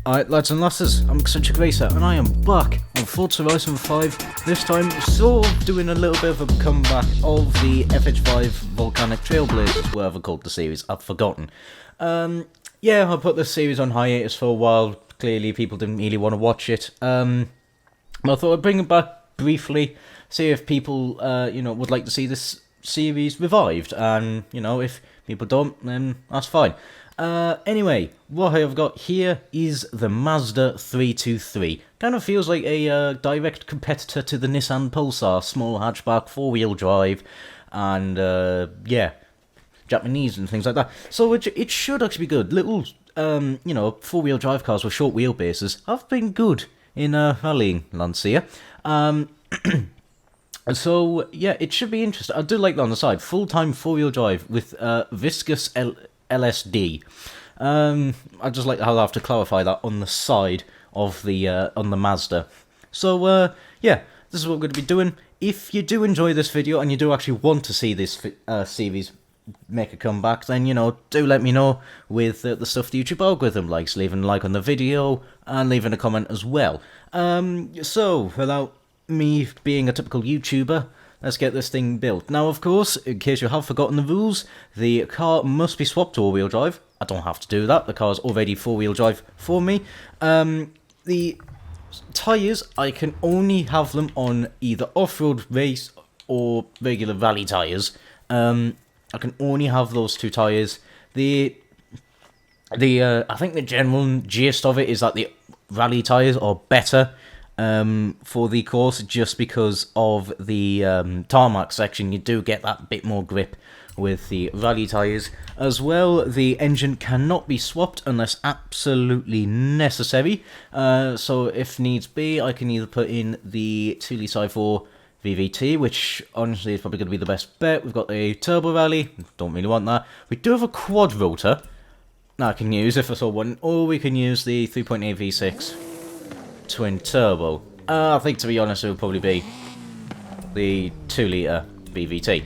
Alright lads and lasses, I'm Eccentric Racer and I am back on Forza Horizon 5, this time sort of doing a little bit of a comeback of the FH5 Volcanic Trailblazers, whatever called the series, I've forgotten. Yeah, I put this series on hiatus for a while, clearly people didn't really want to watch it, but I thought I'd bring it back briefly, see if people, would like to see this series revived, and, if people don't, then that's fine. Anyway, what I have got here is the Mazda 323. Kind of feels like a direct competitor to the Nissan Pulsar, small hatchback, 4-wheel drive, and yeah, Japanese and things like that. So it should actually be good. Little, 4-wheel drive cars with short wheelbases have been good in rallying Lancia. So yeah, it should be interesting. I do like that on the side. Full-time 4-wheel drive with viscous LSD. I just like how I have to clarify that on the side of the on the Mazda. So yeah, this is what we're going to be doing. If you do enjoy this video and you do actually want to see this series make a comeback, then do let me know with the stuff the YouTube algorithm likes, leaving a like on the video and leaving a comment as well. So without me being a typical YouTuber, let's get this thing built. Now, of course, in case you have forgotten the rules, the car must be swapped to all-wheel drive. I don't have to do that. The car's already 4-wheel drive for me. The tyres, I can only have them on either off-road race or regular rally tyres. I can only have those two tyres. I think the general gist of it is that the rally tyres are better for the course, just because of the tarmac section. You do get that bit more grip with the rally tyres. As well, the engine cannot be swapped unless absolutely necessary. So if needs be, I can either put in the 2-litre i4 VVT, which honestly is probably going to be the best bet. We've got a turbo rally, don't really want that. We do have a quad rotor that I can use if I saw one, or we can use the 3.8 V6 twin turbo. I think, to be honest, it would probably be the 2-litre VVT.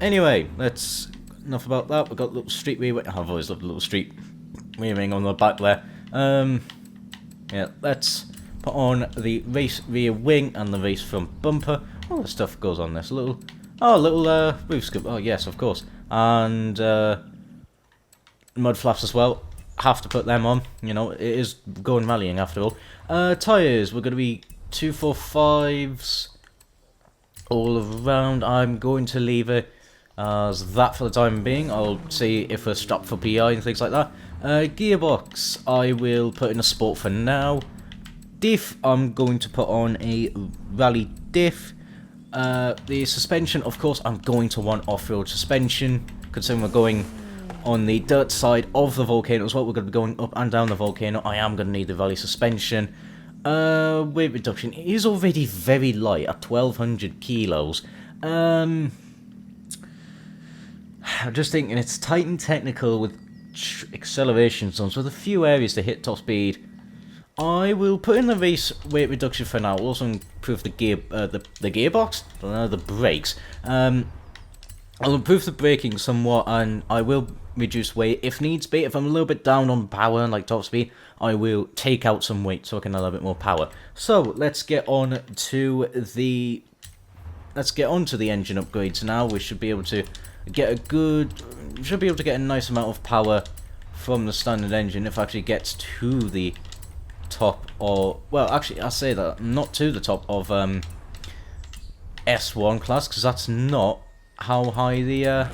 Anyway, that's enough about that. We've got little street rear. I've always loved the little street rearing on the back there. Yeah, let's put on the race rear wing and the race front bumper. All the stuff goes on this little roof scoop. Oh yes, of course, and mud flaps as well. Have to put them on, it is going rallying after all. Tyres, we're going to be 245s all around. I'm going to leave it as that for the time being. I'll see if we're strapped for PI and things like that. Gearbox, I will put in a sport for now. Diff, I'm going to put on a rally diff. The suspension, of course, I'm going to want off-road suspension, considering we're going on the dirt side of the volcano as well. We're going to be going up and down the volcano. I am going to need the rally suspension. Weight reduction is already very light at 1200 kilos. I'm just thinking it's tight and technical with acceleration zones with a few areas to hit top speed. I will put in the race weight reduction for now. We'll also improve the gearbox, the brakes. I'll improve the braking somewhat, and I will reduce weight if needs be. If I'm a little bit down on power, like top speed, I will take out some weight so I can have a little bit more power. So let's get on to the engine upgrades now. We should be able to get a nice amount of power from the standard engine if it actually gets to the top, or well, actually I say that not to the top of S1 class, because that's not how high the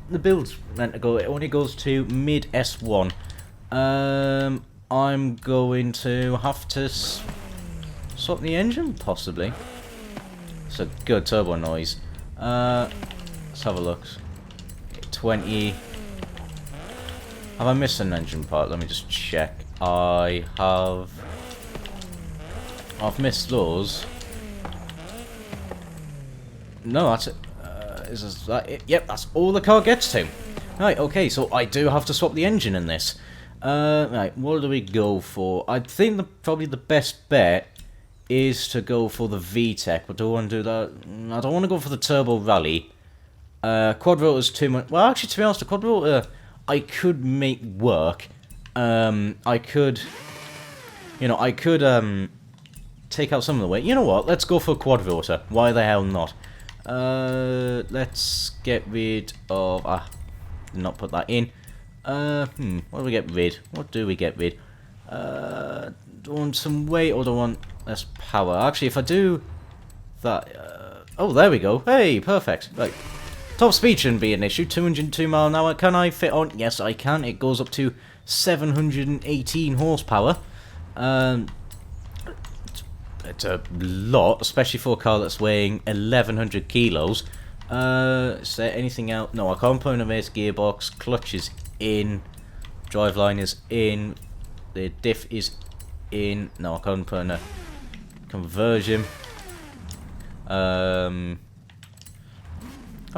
the build's meant to go. It only goes to mid S1. I'm going to have to swap the engine, possibly. It's a good turbo noise. Let's have a look. 20. Have I missed an engine part? Let me just check. I've missed those. No, that's it. Is that it? Yep, that's all the car gets to. Right, okay, so I do have to swap the engine in this. Right, what do we go for? I think probably the best bet is to go for the VTEC, but do I want to do that? I don't want to go for the Turbo Rally. Quad rotor's too much. Well, actually, to be honest, the quad rotor I could make work. I could, you know, I could take out some of the weight. You know what? Let's go for a quad rotor. Why the hell not? Let's get rid of. Not put that in. What do we get rid? What do we get rid? Do I want some weight or do I want less power? Actually, if I do that, oh, there we go. Hey, perfect. Right. Top speed shouldn't be an issue. 202 miles an hour. Can I fit on? Yes, I can. It goes up to 718 horsepower. It's a lot, especially for a car that's weighing 1,100 kilos. Is there anything else? No, I can't put in a race gearbox. Clutch is in. Driveline is in. The diff is in. No, I can't put in a conversion. I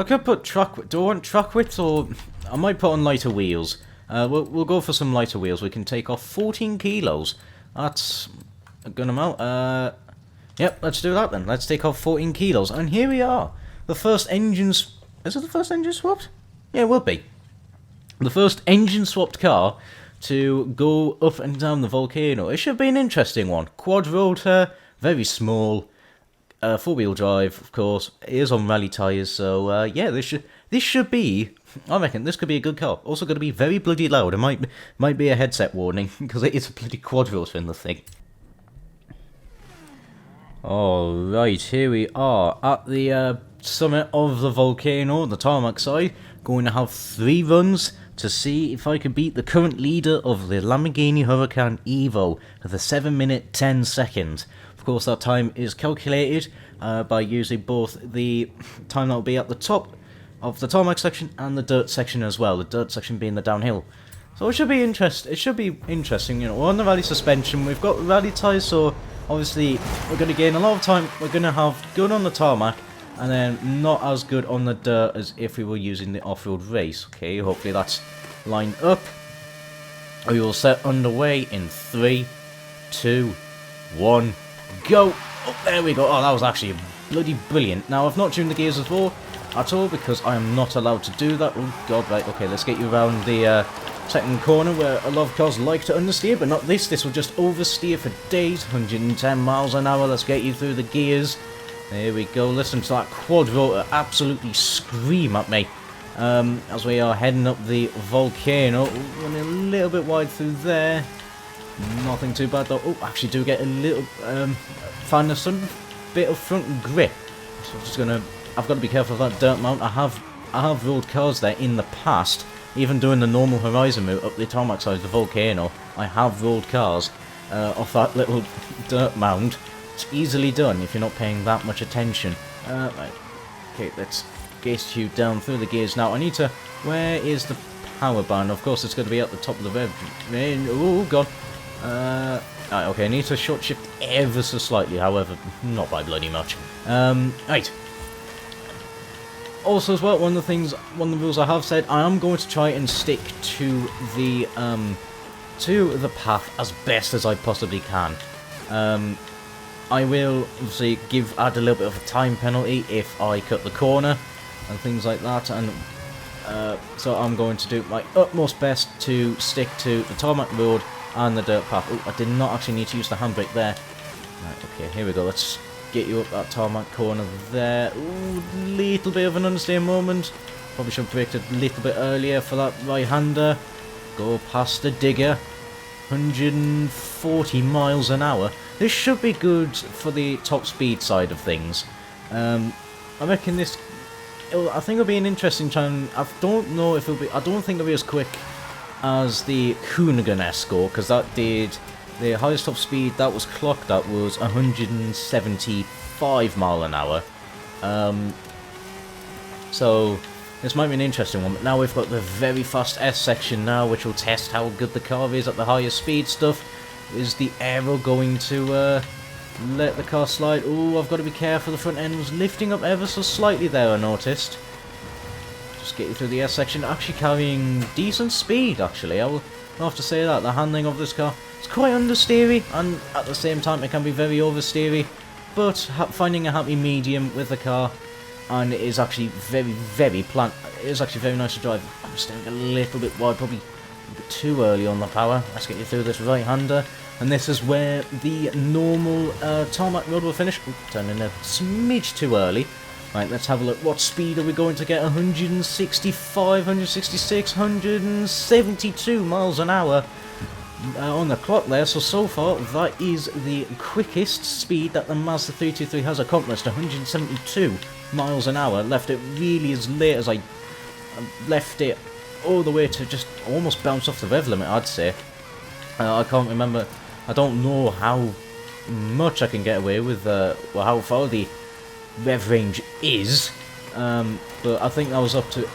could put truck. Do I want truck width, or I might put on lighter wheels? We'll go for some lighter wheels. We can take off 14 kilos. That's a good amount. Yep, let's do that then. Let's take off 14 kilos, and here we are. The first engines. Is it the first engine swapped? Yeah, it will be. The first engine swapped car to go up and down the volcano. It should be an interesting one. Quad rotor, very small. 4-wheel drive, of course. It is on rally tyres, so yeah, this should be. I reckon this could be a good car. Also, going to be very bloody loud. It might be a headset warning because it is a bloody quad rotor in the thing. Alright, here we are at the summit of the volcano, the tarmac side. Going to have 3 runs to see if I can beat the current leader of the Lamborghini Huracan Evo at the 7 minute 10 seconds. Of course, that time is calculated by using both the time that will be at the top of the tarmac section and the dirt section as well. The dirt section being the downhill. So it should be interesting. You know, we're on the rally suspension. We've got rally tyres, so obviously we're going to gain a lot of time. We're going to have good on the tarmac, and then not as good on the dirt as if we were using the off-road race. Okay, hopefully that's lined up. We will set underway in 3, 2, 1, go. Oh, there we go. Oh, that was actually bloody brilliant. Now, I've not tuned the gears at all because I am not allowed to do that. Oh, God, right. Okay, let's get you around the second corner where a lot of cars like to understeer, but not this. This will just oversteer for days. 110 miles an hour. Let's get you through the gears. There we go. Listen to that quad rotor absolutely scream at me as we are heading up the volcano. Ooh, running a little bit wide through there. Nothing too bad though. Oh, actually do get a little find some bit of front grip. So I'm just gonna. I've got to be careful of that dirt mount. I have rolled cars there in the past. Even doing the normal horizon route up the tarmac side of the volcano, I have rolled cars off that little dirt mound. It's easily done if you're not paying that much attention. Right. Okay, let's gaze you down through the gears now. I need to. Where is the power band? Of course, it's going to be at the top of the rev. Oh god. Right, okay, I need to short shift ever so slightly. However, not by bloody much. Right. Also, as well, one of the rules I have said, I am going to try and stick to the path as best as I possibly can. I will obviously add a little bit of a time penalty if I cut the corner and things like that, and so I'm going to do my utmost best to stick to the tarmac road and the dirt path. Oh, I did not actually need to use the handbrake there. Right, okay, here we go. Let's get you up that tarmac corner there. Ooh, little bit of an understeer moment. Probably should have braked a little bit earlier for that right-hander. Go past the digger. 140 miles an hour. This should be good for the top speed side of things. I reckon this. I think it'll be an interesting time. I don't know if it'll be. I don't think it'll be as quick as the Hoonigan Escort, because that did the highest top speed that was clocked at was 175 mile an hour. So this might be an interesting one, but now we've got the very fast S section now, which will test how good the car is at the higher speed stuff. Is the aero going to let the car slide? Oh, I've got to be careful. The front end was lifting up ever so slightly there, I noticed. Just get you through the S section. Actually carrying decent speed, actually. I will have to say that. The handling of this car is quite understeery, and at the same time it can be very oversteery. But finding a happy medium with the car and it is actually very it is actually very nice to drive. I'm staying a little bit wide, probably a bit too early on the power. Let's get you through this right-hander, and this is where the normal tarmac road will finish. Ooh, turning a smidge too early. Right, let's have a look. What speed are we going to get? 165, 166, 172 miles an hour on the clock there. So far, that is the quickest speed that the Mazda 323 has accomplished. 172 miles an hour. Left it really as late as I left it all the way to just almost bounce off the rev limit, I'd say. I can't remember. I don't know how much I can get away with, well, how far the rev range is, but I think I was up to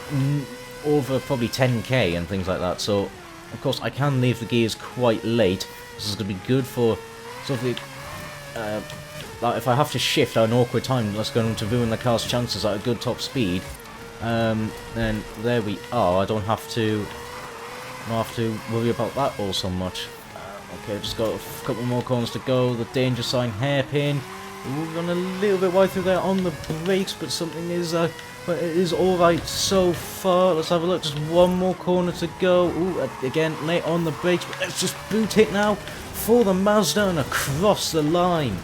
over probably 10k and things like that, so of course I can leave the gears quite late. This is going to be good for something like if I have to shift at an awkward time that's going to ruin the car's chances at a good top speed, then there we are. I don't have to worry about that all so much. Okay, just got a couple more corners to go. The danger sign hairpin. We've gone a little bit wide through there on the brakes, but something is, but it is alright so far. Let's have a look, just one more corner to go. Ooh, again, late on the brakes, but let's just boot it now for the Mazda and across the line.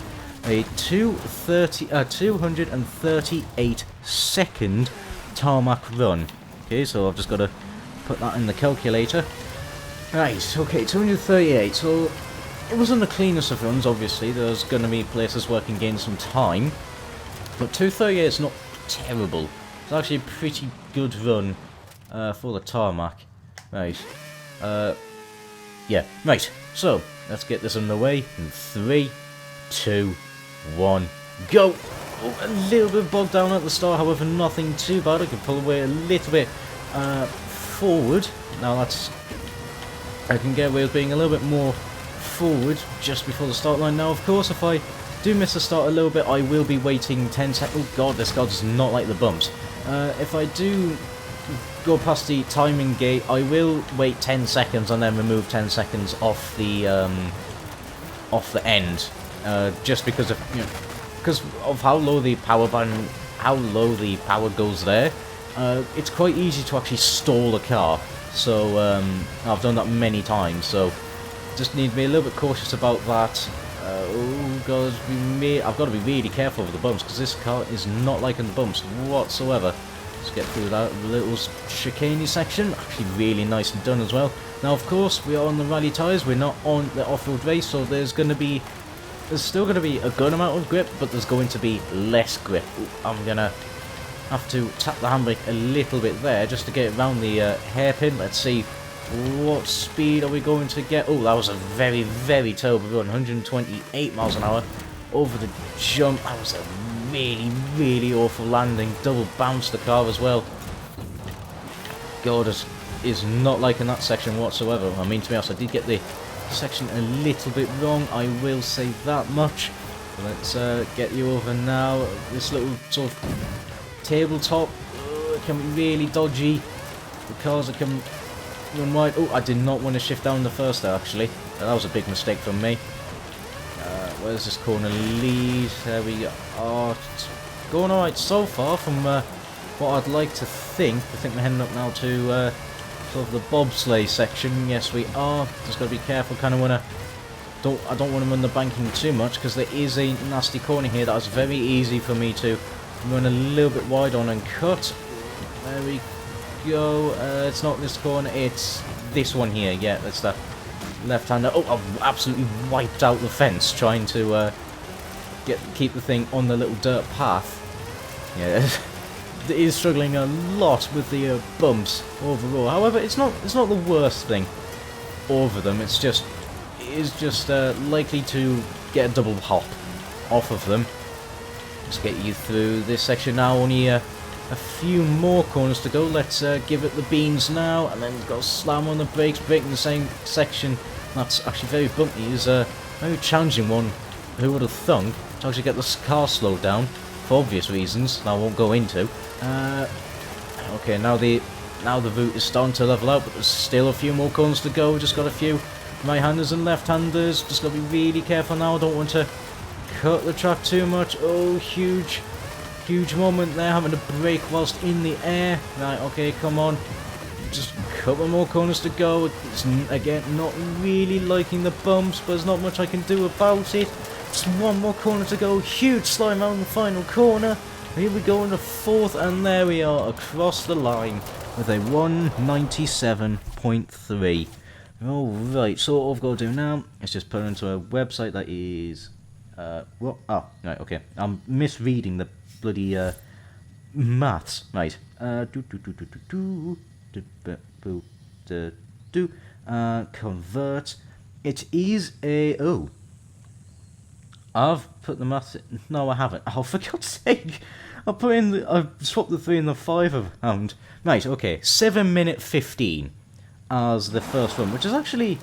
A 238 second tarmac run. Okay, so I've just got to put that in the calculator. Right, okay, 238, so it wasn't the cleanest of runs, obviously. There's going to be places where I can gain some time. But 238 is not terrible. It's actually a pretty good run for the tarmac. Right. Yeah, right. So, let's get this underway in 3, 2, 1, go! Oh, a little bit bogged down at the start, however, nothing too bad. I can pull away a little bit forward. Now that's... I can get away with being a little bit more forward just before the start line. Now, of course, if I do miss the start a little bit, I will be waiting 10 seconds. Oh god, this car does not like the bumps. If I do go past the timing gate, I will wait 10 seconds and then remove 10 seconds off the end, just because of how low the power goes there. It's quite easy to actually stall a car. So I've done that many times. So just need to be a little bit cautious about that. Oh god, I've got to be really careful with the bumps because this car is not liking the bumps whatsoever. Let's get through that little chicane section. Actually really nice and done as well. Now of course we are on the rally tyres, we're not on the off-road race, so there's still going to be a good amount of grip, but there's going to be less grip. Ooh, I'm going to have to tap the handbrake a little bit there just to get around the hairpin. Let's see what speed are we going to get. Oh, that was a very, very terrible run. 128 miles an hour over the jump. That was a really, really awful landing. Double bounced the car as well. God is not liking that section whatsoever. I mean, to be honest, I did get the section a little bit wrong. I will say that much. Let's get you over now. This little sort of tabletop can be really dodgy. The cars that can run wide. Oh, I did not want to shift down the first there, actually. That was a big mistake from me. Where's this corner lead? There we go. Oh, it's going alright so far from what I'd like to think. I think we're heading up now to sort of the bobsleigh section. Yes, we are. Just got to be careful. Kind of want to... I don't want to run the banking too much because there is a nasty corner here that is very easy for me to run a little bit wide on and cut. There we go. It's not this corner, it's this one here. Yeah, that's the left-hander. Oh, I've absolutely wiped out the fence trying to keep the thing on the little dirt path. Yeah, it is struggling a lot with the bumps overall. However, it's not the worst thing over them. It is just likely to get a double hop off of them. Let's get you through this section now. Only a few more corners to go. Let's give it the beans now, and then got to slam on the brakes, braking the same section. That's actually very bumpy. Is a very challenging one. Who would have thunk to actually get the car slowed down for obvious reasons that I won't go into. Okay, now the route is starting to level out, but there's still a few more corners to go. Just got a few right-handers and left-handers. Just got to be really careful now. I don't want to cut the track too much. Oh, huge huge moment there, having to brake whilst in the air. Right, okay, come on. Just a couple more corners to go. It's, again, not really liking the bumps, but there's not much I can do about it. Just one more corner to go. Huge slime out in the final corner. Here we go in the fourth, and there we are across the line with a 197.3. Alright, so all I've got to do now is just put it into a website that is... what? Oh, right, okay. I'm misreading the bloody maths. Right. Convert. It is a... Oh. I've put the maths in. No, I haven't. Oh, for God's sake. I've swapped the 3 and the 5 around. Right, okay. 7 minute 15 as the first run, which is actually...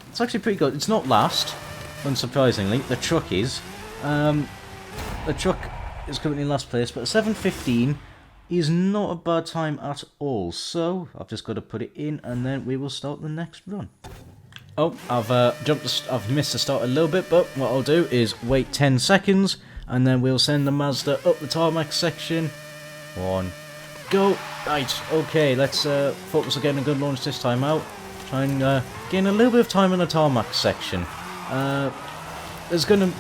It's actually pretty good. It's not last, unsurprisingly. The truck is. The truck is currently in last place, but 7:15 is not a bad time at all. So, I've just got to put it in, and then we will start the next run. Oh, I've missed the start a little bit, but what I'll do is wait 10 seconds, and then we'll send the Mazda up the tarmac section. 1, go. Right, okay, let's focus on getting a good launch this time out. Try and gain a little bit of time in the tarmac section. There is going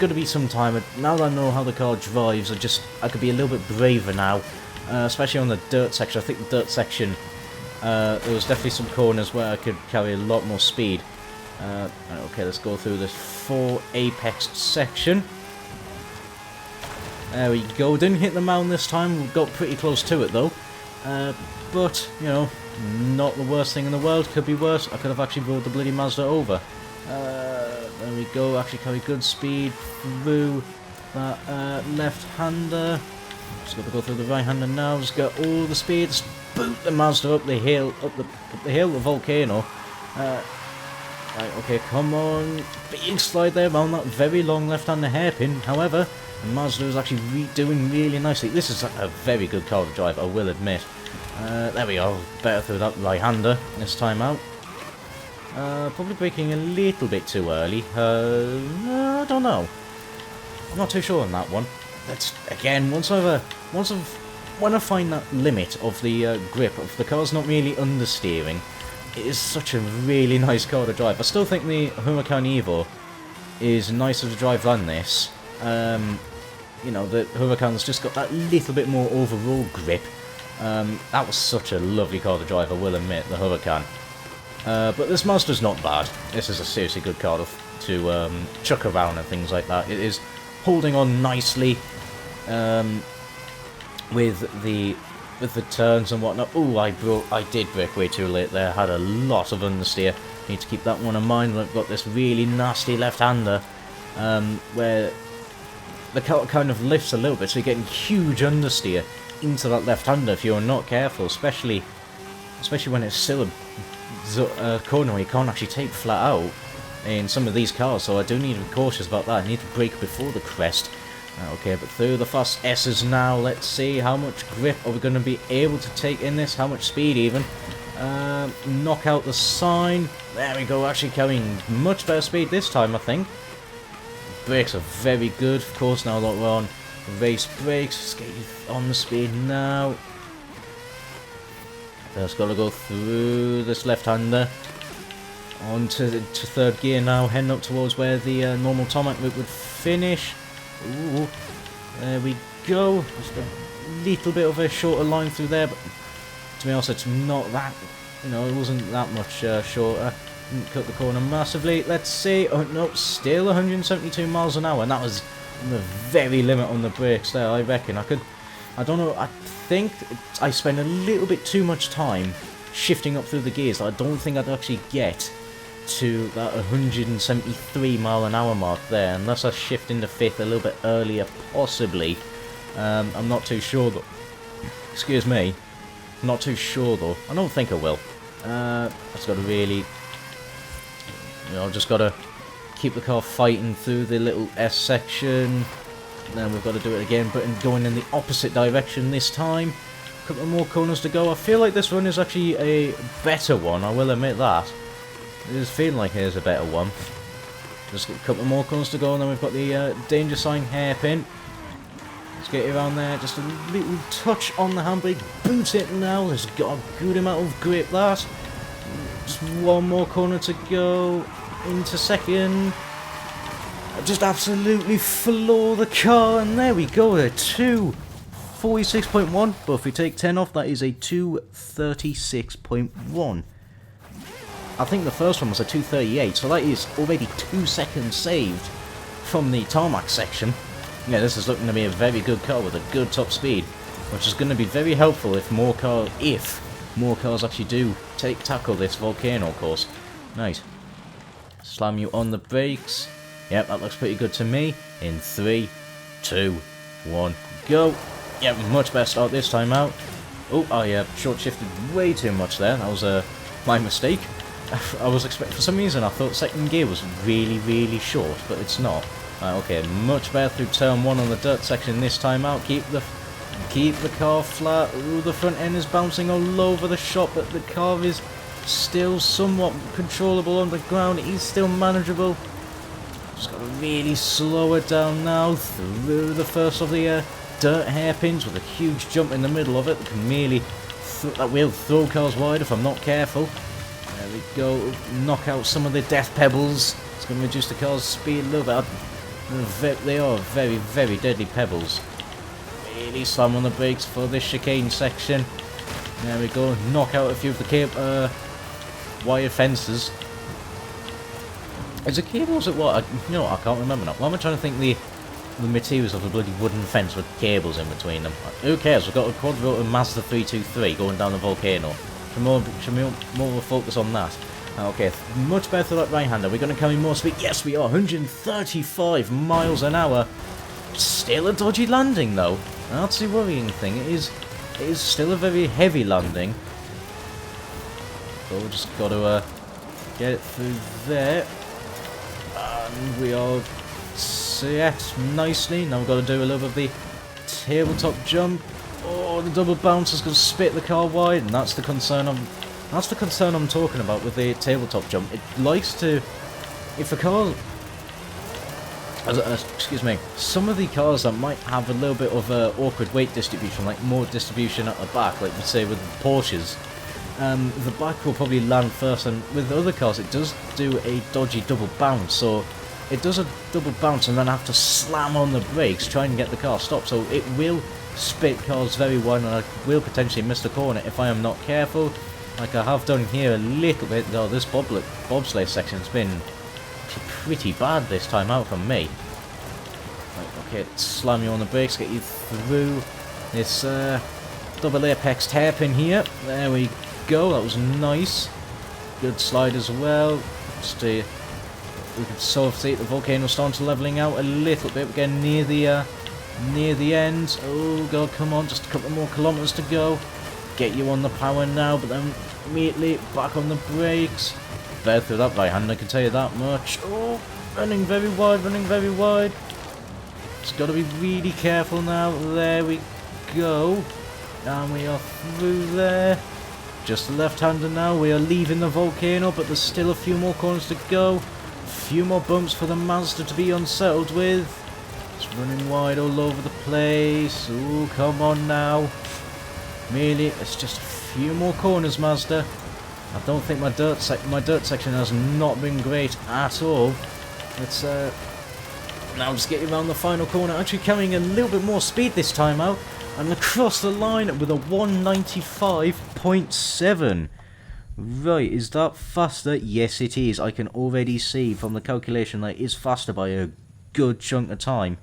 to be some time. Now that I know how the car drives, I could be a little bit braver now, especially on the dirt section. I think the dirt section, there was definitely some corners where I could carry a lot more speed. Okay, let's go through this 4 apex section. There we go. Didn't hit the mountain this time. We got pretty close to it though. But you know, not the worst thing in the world. Could be worse. I could have actually rolled the bloody Mazda over. There we go, actually carry good speed through that left-hander. Just got to go through the right-hander now, just get all the speed, just boot the Mazda up the hill, the volcano. Right, okay, come on, big slide there around that very long left-hander hairpin. However, the Mazda is actually doing really nicely. This is a very good car to drive, I will admit. There we go, better through that right-hander this time out. Probably braking a little bit too early. I don't know. I'm not too sure on that one. That's again when I find that limit of the grip of the car's not really understeering. It is such a really nice car to drive. I still think the Huracan Evo is nicer to drive than this. You know, the Huracan's just got that little bit more overall grip. That was such a lovely car to drive, I will admit, the Huracan. But this Mazda's not bad. This is a seriously good car to chuck around and things like that. It is holding on nicely with the turns and whatnot. Ooh, I did brake way too late there. Had a lot of understeer. Need to keep that one in mind. I've got this really nasty left-hander where the car kind of lifts a little bit, so you're getting huge understeer into that left-hander if you're not careful, especially when it's still a corner where you can't actually take flat out in some of these cars, so I do need to be cautious about that. I need to brake before the crest. Okay, but through the fast S's now, let's see how much grip are we going to be able to take in this, how much speed even. Knock out the sign. There we go, actually carrying much better speed this time, I think. Brakes are very good, of course, now that we're on race brakes. Let's get on the speed now. Just got to go through this left-hander. On to third gear now, heading up towards where the normal tarmac route would finish. Ooh, there we go. Just a little bit of a shorter line through there, but to be honest, it's not that, you know, it wasn't that much shorter. Didn't cut the corner massively. Let's see. Oh no, still 172 miles an hour, and that was the very limit on the brakes there. I reckon I don't know. I think I spent a little bit too much time shifting up through the gears. I don't think I'd actually get to that 173 mile an hour mark there, unless I shift into fifth a little bit earlier, possibly. I'm not too sure though. Excuse me. I'm not too sure though. I don't think I will. Just got to really, you know, just got to keep the car fighting through the little S section. Then we've got to do it again, but going in the opposite direction this time. A couple more corners to go. I feel like this run is actually a better one, I will admit that. It is feeling like it is a better one. Just a couple more corners to go, and then we've got the danger sign hairpin. Let's get it around there, just a little touch on the handbrake, boot it now, there's got a good amount of grip that. Just one more corner to go, into second. Just absolutely floor the car, and there we go, a 2:46.1, but if we take 10 off, that is a 2:36.1. I think the first one was a 2:38, so that is already 2 seconds saved from the tarmac section. Yeah, this is looking to be a very good car with a good top speed, which is going to be very helpful if more cars actually do tackle this volcano course. Nice. Slam you on the brakes. Yep, that looks pretty good to me. In 3, 2, 1, go. Yep, much better start this time out. Oh, I short-shifted way too much there. That was my mistake. I was expecting, for some reason, I thought second gear was really, really short, but it's not. Okay, much better through turn 1 on the dirt section this time out. Keep the car flat. Ooh, the front end is bouncing all over the shop, but the car is still somewhat controllable on the ground. It is still manageable. Just got to really slow it down now through the first of the dirt hairpins with a huge jump in the middle of it that will throw cars wide if I'm not careful. There we go. Knock out some of the death pebbles. It's going to reduce the car's speed a little bit. They are very, very deadly pebbles. Really slam on the brakes for this chicane section. There we go. Knock out a few of the wire fences. Is it cable or is it what? You know what, I can't remember now. Why am I trying to think the materials of a bloody wooden fence with cables in between them? Who cares? We've got a quad-rotor Mazda 323 going down the volcano. Should we more focus on that? Okay, much better for that right-hander. We're going to carry more speed. Yes, we are. 135 miles an hour. Still a dodgy landing, though. That's the worrying thing. It is still a very heavy landing. So we've just got to get it through there. And we are set nicely. Now we've got to do a little bit of the tabletop jump. Oh, the double bounce is going to spit the car wide, and that's the concern I'm talking about with the tabletop jump. It likes to, if a car, excuse me, some of the cars that might have a little bit of awkward weight distribution, like more distribution at the back, like we say with Porsches, the back will probably land first, and with other cars it does do a dodgy double bounce, so it does a double bounce and then I have to slam on the brakes, try and get the car stopped, so it will spit cars very wide and I will potentially miss the corner if I am not careful, like I have done here a little bit. Oh, this bobsleigh section's been pretty bad this time out from me. Right, okay, slam you on the brakes, get you through this double apex hairpin here. There we go, that was nice. Good slide as well. Just we can sort of see the volcano starting to leveling out a little bit. We're getting near the end. Oh god, come on, just a couple more kilometers to go. Get you on the power now, but then immediately back on the brakes. Better through that right hand, I can tell you that much. Oh, running very wide, running very wide. Just got to be really careful now. There we go. And we are through there. Just left-hander now. We are leaving the volcano, but there's still a few more corners to go. A few more bumps for the Mazda to be unsettled with. It's running wide all over the place. Oh, come on now. Really, it's just a few more corners, Mazda. I don't think my dirt section has not been great at all. Let's now just get around the final corner. Actually carrying a little bit more speed this time out. And across the line with a 195.7. Right, is that faster? Yes, it is. I can already see from the calculation that it is faster by a good chunk of time.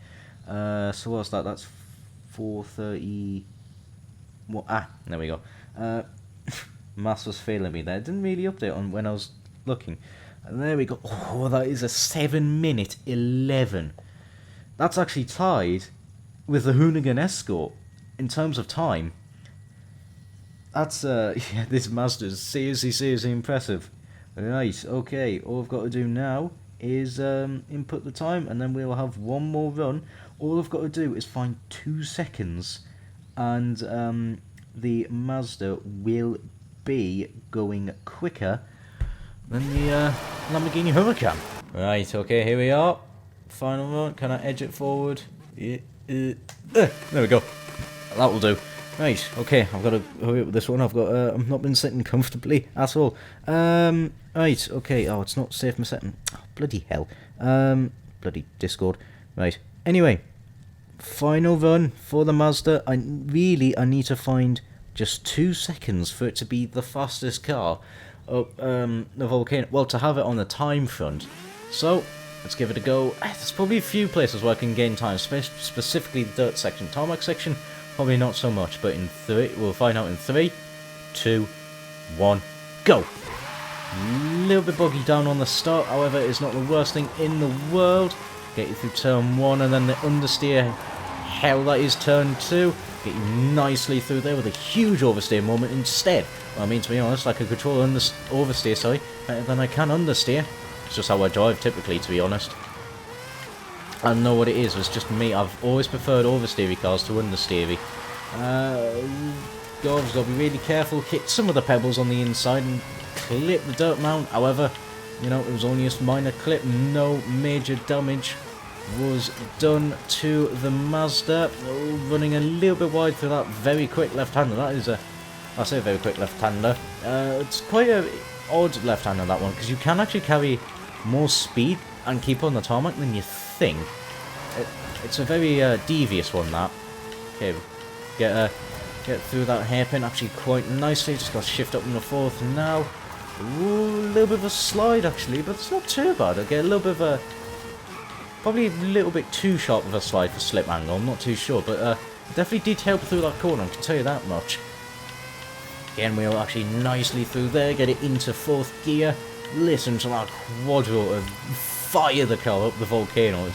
So what's that? That's 430. What? Ah, there we go. Maths was failing me there. It didn't really update on when I was looking. And there we go. Oh, that is a 7-minute 11. That's actually tied with the Hoonigan Escort in terms of time. That's yeah, this Mazda is seriously impressive. Right, okay, all I've got to do now is input the time, and then we'll have one more run. All I've got to do is find 2 seconds, and the Mazda will be going quicker than the Lamborghini Huracan. Right, okay, here we are. Final run. Can I edge it forward? Yeah. There we go. That will do. Right, okay, I've got to hurry up with this one. I've not been sitting comfortably at all. Right, okay. Oh, it's not safe my setting. Oh, bloody hell. Bloody Discord. Right. Anyway, final run for the Mazda. I need to find just 2 seconds for it to be the fastest car up the volcano. Well, to have it on the time front. So, let's give it a go. There's probably a few places where I can gain time, specifically the dirt section. Tarmac section, probably not so much, but in 3, we'll find out in 3, 2, 1, go! A little bit boggy down on the start, however, it's not the worst thing in the world. Get you through turn 1 and then the understeer, hell that is turn 2. Get you nicely through there with a huge oversteer moment instead. Well, I mean, to be honest, I can control oversteer, better than I can understeer. It's just how I drive typically, to be honest. I don't know what it is, it's just me. I've always preferred oversteery cars to understeery. Got to be really careful, hit some of the pebbles on the inside and clip the dirt mount. However, you know, it was only a minor clip, no major damage was done to the Mazda. Running a little bit wide through that very quick left-hander. That is I say a very quick left-hander. It's quite a odd left-hander, that one, because you can actually carry more speed and keep on the tarmac than you think. It's a very devious one, that. Okay, get through that hairpin actually quite nicely. Just got to shift up in the 4th now. Ooh, a little bit of a slide actually, but it's not too bad. I get a little bit of a, probably a little bit too sharp of a slide for slip angle. I'm not too sure, but definitely did help through that corner. I can tell you that much. Again, we're actually nicely through there. Get it into 4th gear. Listen to that quadro and fire the car up the volcano.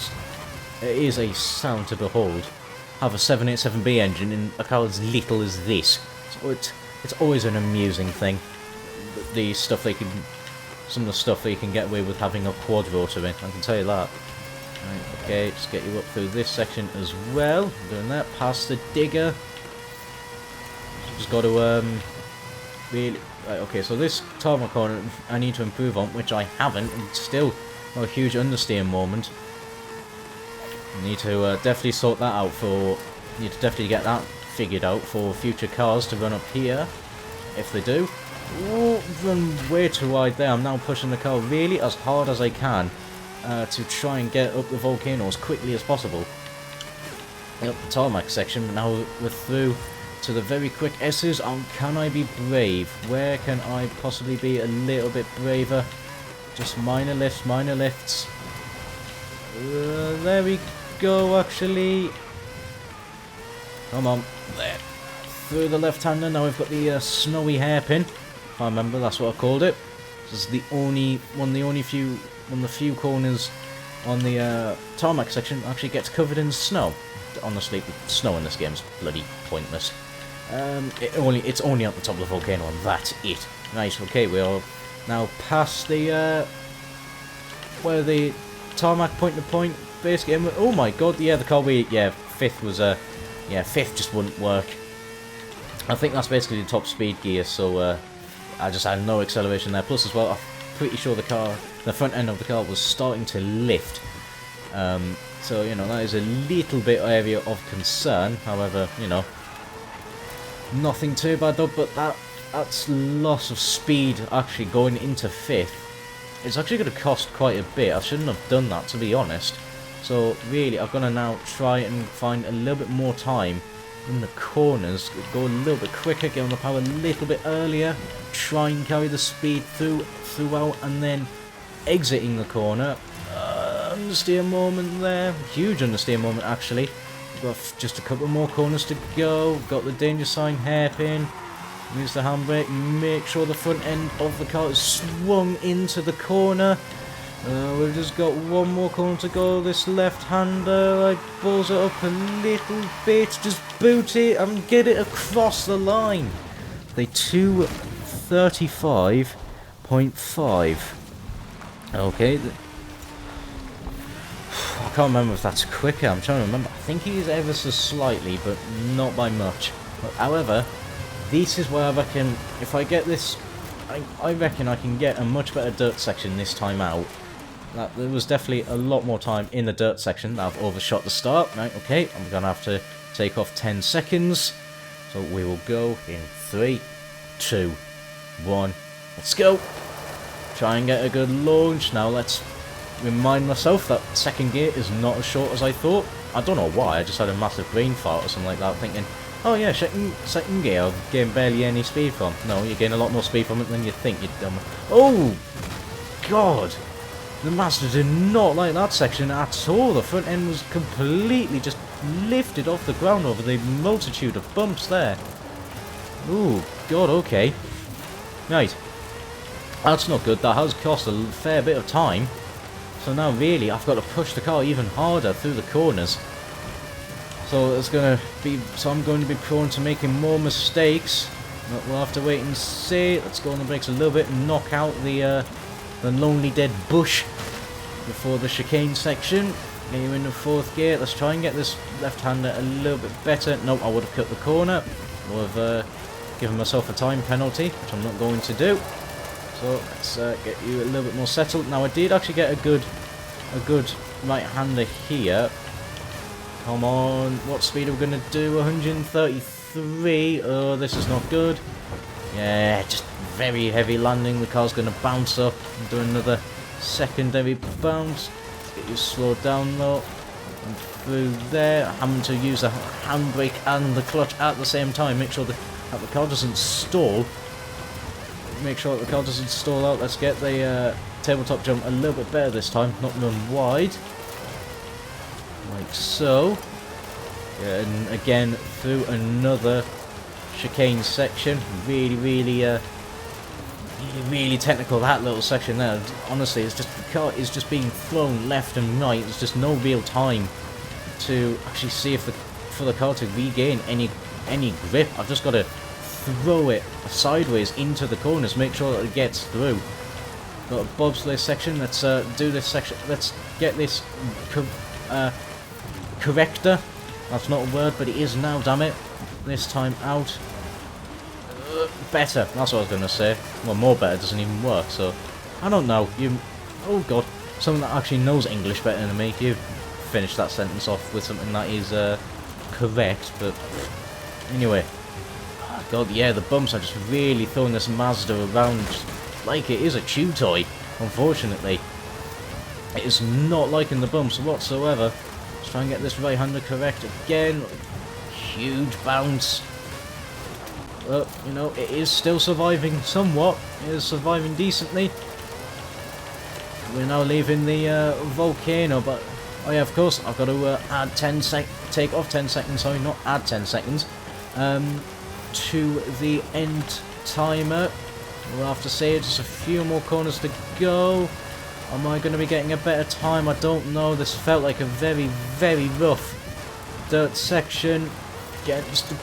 It is a sound to behold. Have a 787B engine in a car as little as this. So it's always an amusing thing. The stuff they can, some of the stuff they can get away with having a quad rotor in. I can tell you that. Right, okay, just get you up through this section as well. Doing that, past the digger. Just got to really. Right, okay, so this tarmac corner I need to improve on, which I haven't, and still a huge understeer moment. Need to definitely sort that out for. Need to definitely get that figured out for future cars to run up here, if they do. Ooh, run way too wide there. I'm now pushing the car really as hard as I can to try and get up the volcano as quickly as possible. Up the tarmac section, but now we're through to the very quick S's. Can I be brave? Where can I possibly be a little bit braver? Just minor lifts, minor lifts. There we go, actually. Come on, there. Through the left-hander, now we've got the snowy hairpin. If I remember, that's what I called it. This is the only one of the few corners on the tarmac section that actually gets covered in snow. Honestly, snow in this game is bloody pointless. It's only at the top of the volcano, and that's it. Right, okay, we are now past the where the tarmac point-to-point base game. Oh my god, yeah, the car fifth was yeah, 5th just wouldn't work. I think that's basically the top speed gear, so I just had no acceleration there. Plus as well, I'm pretty sure the front end of the car was starting to lift. So, you know, that is a little bit area of concern. However, you know, nothing too bad though, but that's loss of speed actually going into 5th. It's actually going to cost quite a bit. I shouldn't have done that, to be honest. So, really, I'm going to now try and find a little bit more time in the corners. Go a little bit quicker, get on the power a little bit earlier. Try and carry the speed throughout, and then exiting the corner. Understeer moment there. Huge understeer moment, actually. Got just a couple more corners to go. Got the danger sign hairpin. Use the handbrake. Make sure the front end of the car is swung into the corner. We've just got one more corner to go. This left-hander, I balls it up a little bit. Just boot it and get it across the line. The 2:35.5. Okay. I can't remember if that's quicker. I'm trying to remember. I think he is ever so slightly, but not by much. But, however, this is where I reckon, if I get this, I reckon I can get a much better dirt section this time out. There was definitely a lot more time in the dirt section. I've overshot the start. Right, okay, I'm going to have to take off 10 seconds. So we will go in 3, 2, 1. Let's go. Try and get a good launch. Now let's remind myself that second gear is not as short as I thought. I don't know why, I just had a massive brain fart or something like that, thinking, oh yeah, second gear, I've gained barely any speed from. No, you gain a lot more speed from it than you think, you dumb. Oh! God! The Mazda did not like that section at all. The front end was completely just lifted off the ground over the multitude of bumps there. Ooh, God, okay. Right. That's not good. That has cost a fair bit of time. So now really I've got to push the car even harder through the corners. So I'm going to be prone to making more mistakes. But we'll have to wait and see. Let's go on the brakes a little bit and knock out the lonely dead bush before the chicane section. Get you in the 4th gear. Let's try and get this left-hander a little bit better. Nope, I would have cut the corner. I would have given myself a time penalty, which I'm not going to do. So let's get you a little bit more settled. Now I did actually get a good right-hander here. Come on, what speed are we going to do? 133. Oh, this is not good. Yeah, just very heavy landing. The car's going to bounce up and do another secondary bounce. Get you slowed down though. And through there, having to use the handbrake and the clutch at the same time. Make sure that the car doesn't stall. Make sure that the car doesn't stall out. Let's get the tabletop jump a little bit better this time. Not run wide. Like so. And again, through another chicane section. Really technical, that little section there. Honestly, it's just the car is just being thrown left and right. There's just no real time to actually see for the car to regain any grip. I've just got to throw it sideways into the corners, make sure that it gets through. Got a bobsleigh section. Let's do this section. Let's get this corrector. That's not a word, but it is now. Damn it! This time out. Better. That's what I was going to say. Well, more better doesn't even work. So I don't know. Oh God, someone that actually knows English better than me. You finish that sentence off with something that is correct. But anyway. God, yeah, the bumps are just really throwing this Mazda around like it is a chew toy, unfortunately. It is not liking the bumps whatsoever. Let's try and get this right-hander correct again. Huge bounce. You know, it is still surviving somewhat. It is surviving decently. We're now leaving the volcano, but... Oh yeah, of course, I've got to take off 10 seconds, sorry, not add 10 seconds. To the end timer. We'll have to say just a few more corners to go. Am I going to be getting a better time? I don't know. This felt like a very rough dirt section. Yeah, just the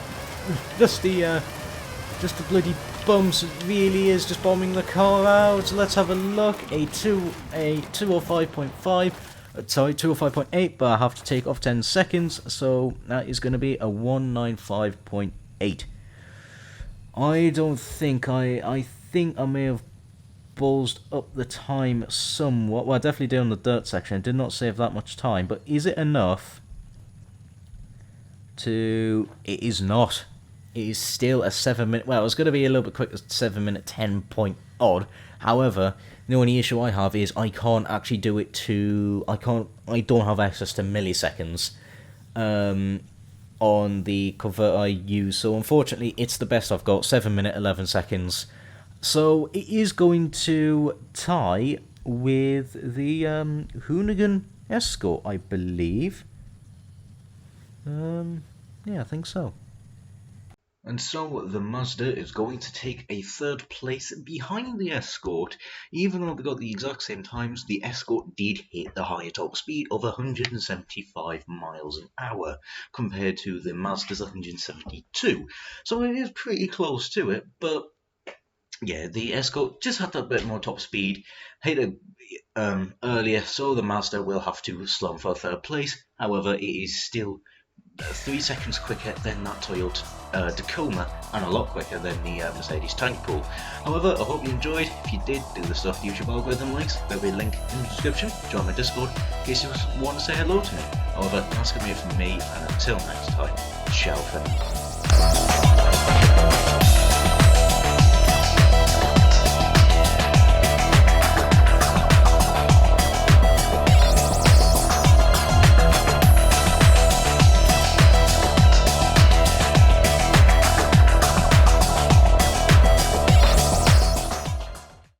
bloody bumps. It really is just bombing the car out. Let's have a look. A 205.5. Sorry, 205.8, but I have to take off 10 seconds, so that is going to be a 195.8. I don't think I think I may have ballsed up the time somewhat. Well, I definitely did on the dirt section. I did not save that much time, but is it enough to... It is not. It is still a 7 minute... Well, it's going to be a little bit quicker, 7 minute 10 point odd. However, the only issue I have is I can't actually do it to... I don't have access to milliseconds. On the converter I use, so unfortunately it's the best I've got, 7 minute 11 seconds. So it is going to tie with the Hoonigan Escort, I believe. Yeah, I think so. And so the Mazda is going to take a 3rd place behind the Escort. Even though they got the exact same times, the Escort did hit the higher top speed of 175 miles an hour compared to the Mazda's 172. So it is pretty close to it, but yeah, the Escort just had that bit more top speed, hit it earlier, so the Mazda will have to slump for 3rd place. However, it is still 3 seconds quicker than that Toyota Tacoma, and a lot quicker than the Mercedes tank pool. However, I hope you enjoyed. If you did, do the stuff the YouTube algorithm likes. There'll be a link in the description. Join my Discord in case you want to say hello to me. However, that's going to be it from me, and until next time, ciao for now.